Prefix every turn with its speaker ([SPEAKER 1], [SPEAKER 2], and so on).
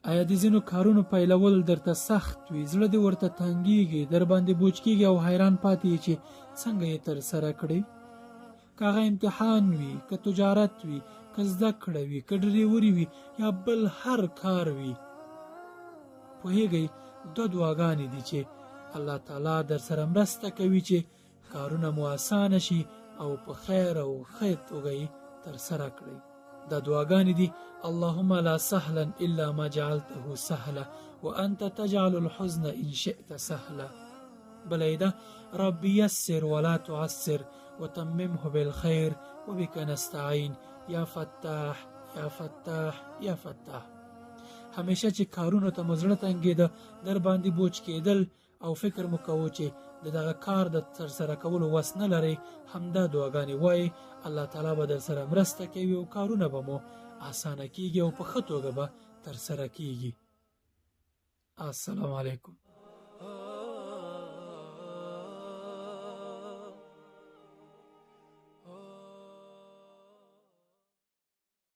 [SPEAKER 1] آیا د ځینو کارونو پیلول درته سخت وي، زړه دې ورته تنګیږي، در باندې بوج کیږي او حیران پاتې یې چې څنګه یې ترسره کړې؟ که هغه امتحان وي، که تجارت وي، که زده کړه وي، که ډریوري وي یا بل هر کار وي، پوهیږئ دوه دعاګانې دي چې الله تعالی در سره مرسته کوي چې کارونه مو اسانه شي او په خیر او ښه توګه یې ترسره کړئ. دا دعاګانې دي: اللهم لا سهلا الا ما جعلته سهلا وانت تجعل الحزن ان شئت سهلا. بله یې ده: رب یسر ولا تعسر وتممه بالخير وبك نستعين یا فتاح یا فتاح یا فتاح. همیشه چې کارونو ته مو زړه تنګېده، در باندې بوج کېدل او فکر مو کوو چې د دغه کار د ترسره کولو وس نه لرئ، همدا دعاګانې وایئ. الله تعالی به در سره مرسته کوي او کارونه به مو اسانه کیږي او په ښه توګه به ترسره کیږي. السلام علیکم.